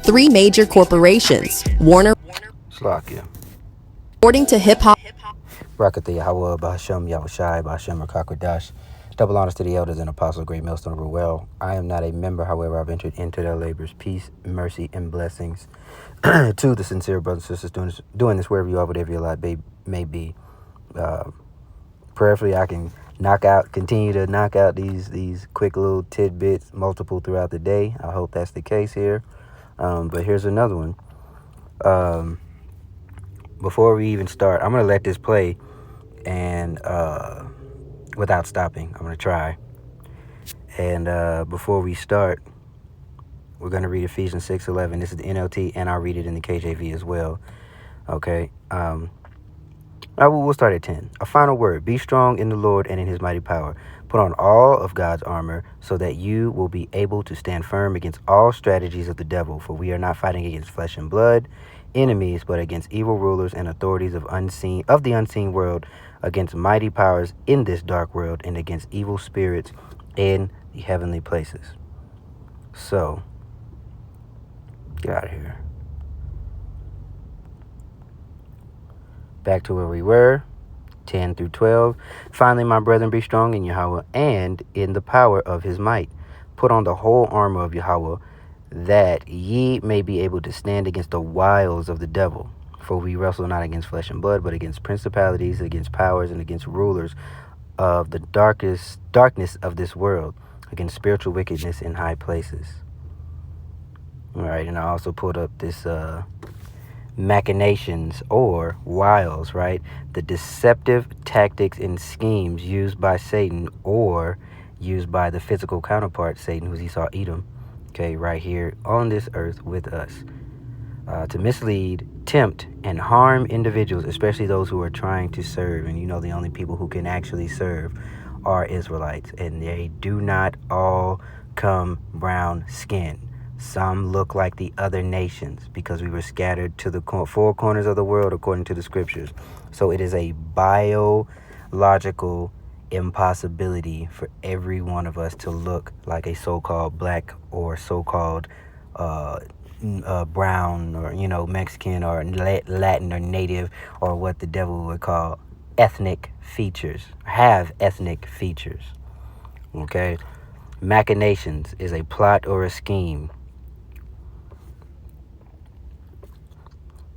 three major corporations, Warner, Slakia. according to hip hop. Rakatha Yahweh, Bahashem Yahushai, Bahashem Rakakwadash. Double honors to the elders and apostles, great millstone rule well. I am not a member, however, I've entered into their labors. Peace, mercy, and blessings to the sincere brothers and sisters doing this wherever you are, whatever your lot may be. Prayerfully, I can continue to knock out these quick little tidbits, multiple throughout the day. I hope that's the case here. But here's another one. Before we even start, I'm going to let this play and without stopping. I'm going to try. And before we start, we're going to read Ephesians 6:11. This is the NLT, and I'll read it in the KJV as well. Okay. We'll start at 10. A final word. Be strong in the Lord and in his mighty power. Put on all of God's armor so that you will be able to stand firm against all strategies of the devil. For we are not fighting against flesh and blood enemies, but against evil rulers and authorities of the unseen world, against mighty powers in this dark world, and against evil spirits in the heavenly places. So, get out of here. Back to where we were, 10 through 12. Finally, my brethren, be strong in Yahweh and in the power of his might. Put on the whole armor of Yahweh, that ye may be able to stand against the wiles of the devil. For we wrestle not against flesh and blood, but against principalities, against powers, and against rulers of the darkness of this world, against spiritual wickedness in high places. All right, and I also pulled up this machinations or wiles, right? The deceptive tactics and schemes used by Satan or used by the physical counterpart, Satan, who's Esau, Edom, okay, right here on this earth with us, to mislead, tempt, and harm individuals, especially those who are trying to serve. And you know, the only people who can actually serve are Israelites, and they do not all come brown skin. Some look like the other nations because we were scattered to the four corners of the world according to the scriptures. So it is a biological impossibility for every one of us to look like a so-called black or so-called brown or, Mexican or Latin or native, or what the devil would call ethnic features, have ethnic features. Okay? Machinations is a plot or a scheme.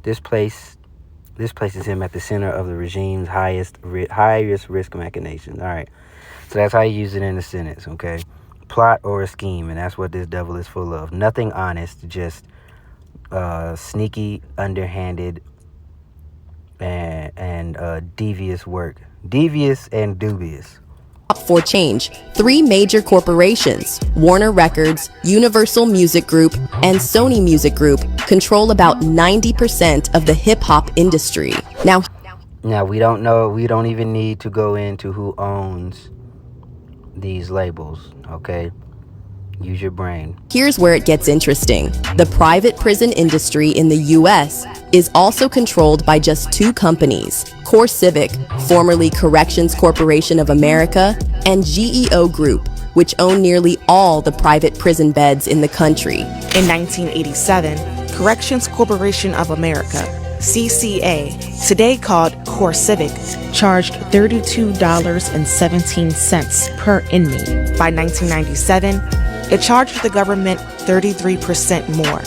This places him at the center of the regime's highest risk machinations. All right. So that's how you use it in a sentence, okay? Plot or a scheme, and that's what this devil is full of. Nothing honest, just sneaky, underhanded, and devious work. Devious and dubious. For change, three major corporations, Warner Records, Universal Music Group, and Sony Music Group, control about 90% of the hip-hop industry. Now, we don't know, we don't even need to go into who owns these labels, okay? Use your brain. Here's where it gets interesting. The private prison industry in the U.S. is also controlled by just two companies, CoreCivic, formerly Corrections Corporation of America, and GEO Group, which own nearly all the private prison beds in the country. In 1987, Corrections Corporation of America, CCA, today called CoreCivic, charged $32.17 per inmate. By 1997, it charged the government 33% more.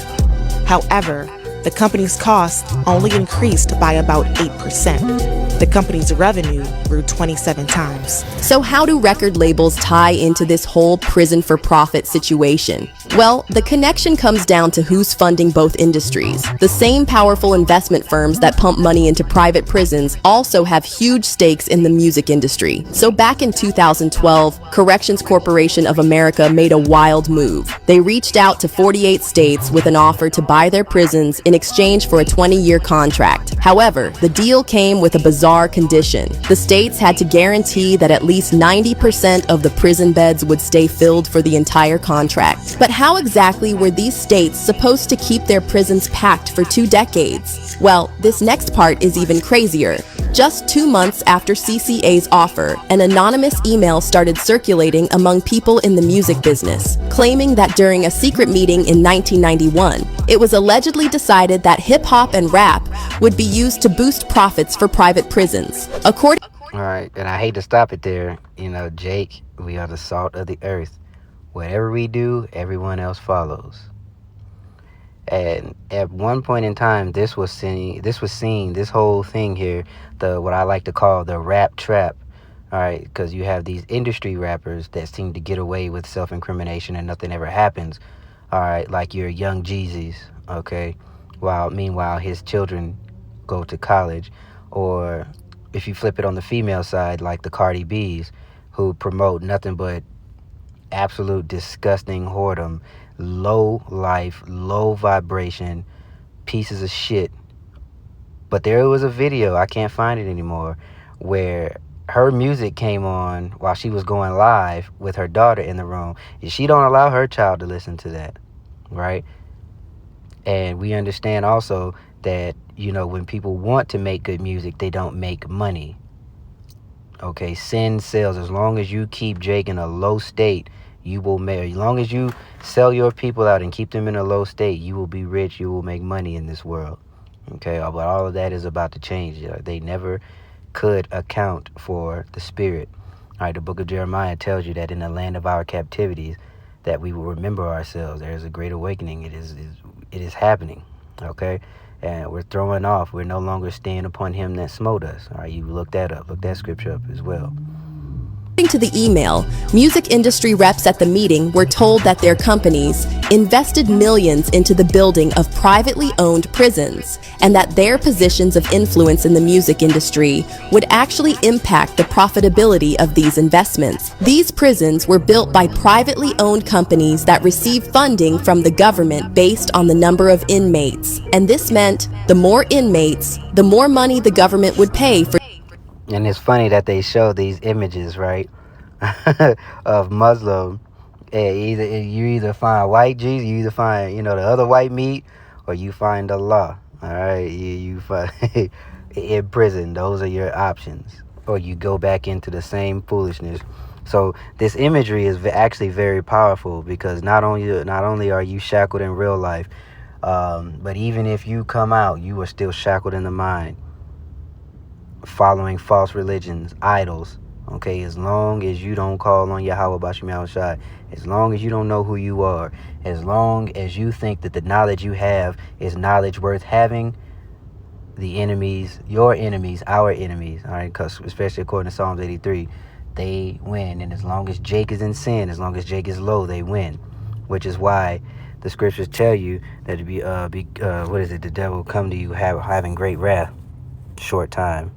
However, the company's costs only increased by about 8%. The company's revenue grew 27 times. So how do record labels tie into this whole prison for profit situation? Well, the connection comes down to who's funding both industries. The same powerful investment firms that pump money into private prisons also have huge stakes in the music industry. So back in 2012, Corrections Corporation of America made a wild move. They reached out to 48 states with an offer to buy their prisons in exchange for a 20-year contract. However, the deal came with a bizarre condition. The states had to guarantee that at least 90% of the prison beds would stay filled for the entire contract. But how exactly were these states supposed to keep their prisons packed for 2 decades? Well, this next part is even crazier. Just 2 months after CCA's offer, an anonymous email started circulating among people in the music business, claiming that during a secret meeting in 1991, it was allegedly decided that hip-hop and rap would be used to boost profits for private prisons. According All right, and I hate to stop it there. Jake, we are the salt of the earth. Whatever we do, everyone else follows. And at one point in time, this whole thing here, the what I like to call the rap trap. All right, because you have these industry rappers that seem to get away with self-incrimination and nothing ever happens. All right, like your Young Jeezys, okay? While meanwhile his children go to college, or if you flip it on the female side, like the Cardi B's, who promote nothing but absolute disgusting whoredom, low life, low vibration, pieces of shit. But there was a video, I can't find it anymore, where her music came on while she was going live with her daughter in the room. She don't allow her child to listen to that, right? And we understand also that, when people want to make good music, they don't make money. Okay, sin sells. As long as you keep Jake in a low state, you will make. As long as you sell your people out and keep them in a low state, you will be rich. You will make money in this world. Okay, but all of that is about to change. They never could account for the spirit. All right, the book of Jeremiah tells you that in the land of our captivities, that we will remember ourselves. There is a great awakening. It is happening. Okay. And we're throwing off. We're no longer staying upon him that smote us. All right, you look that up. Look that scripture up as well. to the email, music industry reps at the meeting were told that their companies invested millions into the building of privately owned prisons, and that their positions of influence in the music industry would actually impact the profitability of these investments. These prisons were built by privately owned companies that received funding from the government based on the number of inmates, and this meant the more inmates, the more money the government would pay for. And it's funny that they show these images, right, of Muslim. You either find white Jesus, you either find the other white meat, or you find Allah. All right, you find in prison. Those are your options, or you go back into the same foolishness. So this imagery is actually very powerful, because not only are you shackled in real life, but even if you come out, you are still shackled in the mind, following false religions, idols. Okay, as long as you don't call on Yahweh Bashim Yahushai, as long as you don't know who you are, as long as you think that the knowledge you have is knowledge worth having, the enemies, your enemies, our enemies, all right, because especially according to Psalms 83, they win. And as long as Jake is in sin, as long as Jake is low, they win. Which is why the scriptures tell you that the devil come to you having great wrath, short time.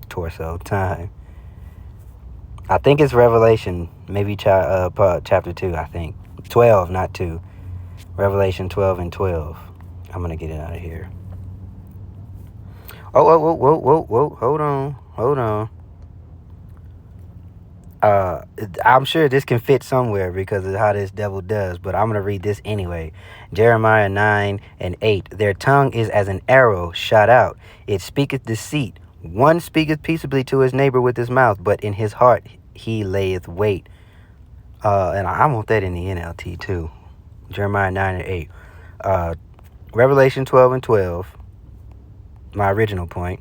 Torso time. I think it's Revelation, maybe chapter 2, I think. 12, not 2. Revelation 12 and 12. I'm going to get it out of here. Whoa. Hold on. I'm sure this can fit somewhere because of how this devil does, but I'm going to read this anyway. Jeremiah 9 and 8. Their tongue is as an arrow shot out. It speaketh deceit. One speaketh peaceably to his neighbor with his mouth, but in his heart he layeth wait. And I want that in the NLT too. Jeremiah 9 and 8. Revelation 12 and 12. My original point.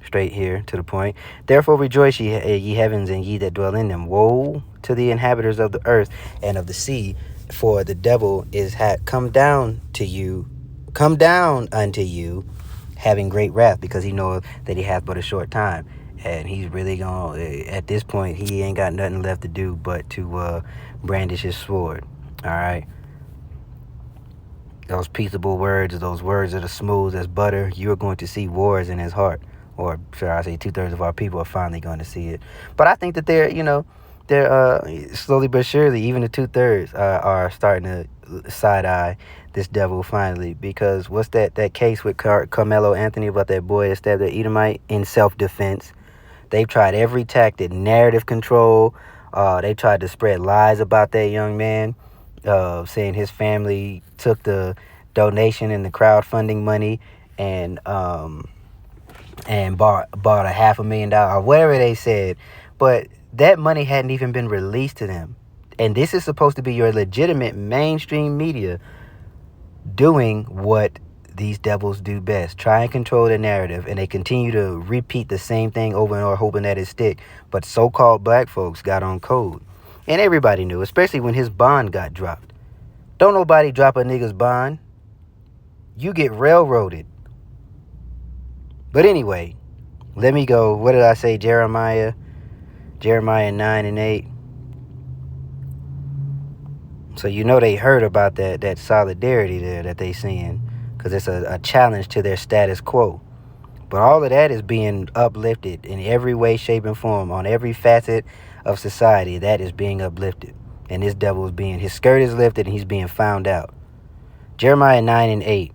Straight here to the point. Therefore rejoice, ye heavens, and ye that dwell in them. Woe to the inhabitants of the earth and of the sea, for the devil is come down unto you, having great wrath, because he knoweth that he hath but a short time. And he's really gonna, at this point, he ain't got nothing left to do but to brandish his sword. All right. Those peaceable words, those words that are smooth as butter, you are going to see wars in his heart. Or should I say 2/3 of our people are finally going to see it. But I think that they're slowly but surely, even the 2/3 are starting to side-eye this devil finally. Because what's that case with Carmelo Anthony about that boy that stabbed the Edomite in self-defense? They've tried every tactic, narrative control. They tried to spread lies about that young man, saying his family took the donation and the crowdfunding money, and bought a $500,000 or whatever they said, but that money hadn't even been released to them. And this is supposed to be your legitimate mainstream media doing what these devils do best: try and control the narrative, and they continue to repeat the same thing over and over, hoping that it stick. But so-called black folks got on code, and everybody knew, especially when his bond got dropped. Don't nobody drop a nigga's bond. You get railroaded. But anyway, let me go. What did I say? Jeremiah 9:8. So you know they heard about that solidarity there that they seeing, because it's a challenge to their status quo. But all of that is being uplifted in every way, shape, and form, on every facet of society. That is being uplifted, and this devil is his skirt is lifted, and he's being found out. Jeremiah 9:8.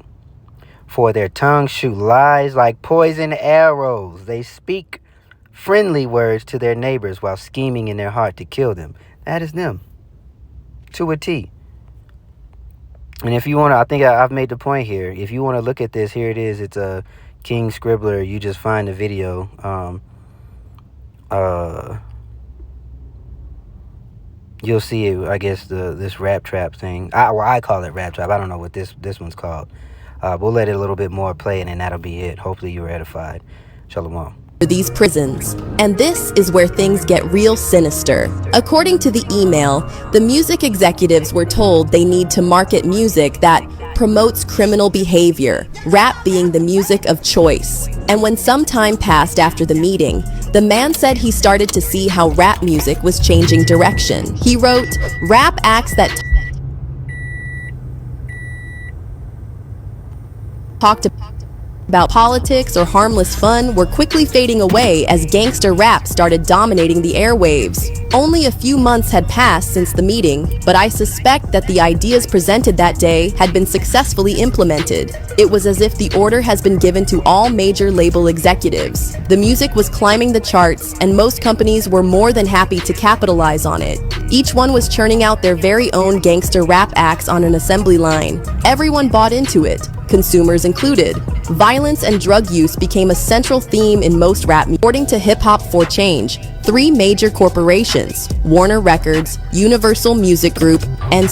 For their tongues shoot lies like poison arrows. They speak friendly words to their neighbors while scheming in their heart to kill them. That is them, to a T. And if you want to, I think I've made the point here. If you want to look at this, here it is. It's a King Scribbler. You just find the video. You'll see it. I guess this rap trap thing. I call it rap trap. I don't know what this one's called. We'll let it a little bit more play, and then that'll be it. Hopefully you were edified. Shalom. These prisons. And this is where things get real sinister. According to the email, the music executives were told they need to market music that promotes criminal behavior, rap being the music of choice. And when some time passed after the meeting, the man said he started to see how rap music was changing direction. He wrote, rap acts that talked about politics or harmless fun were quickly fading away as gangster rap started dominating the airwaves. Only a few months had passed since the meeting, but I suspect that the ideas presented that day had been successfully implemented. It was as if the order has been given to all major label executives. The music was climbing the charts, and most companies were more than happy to capitalize on it. Each one was churning out their very own gangster rap acts on an assembly line. Everyone bought into it, consumers included. Violence and drug use became a central theme in most rap music. According to Hip Hop for Change, 3 major corporations, Warner Records, Universal Music Group, and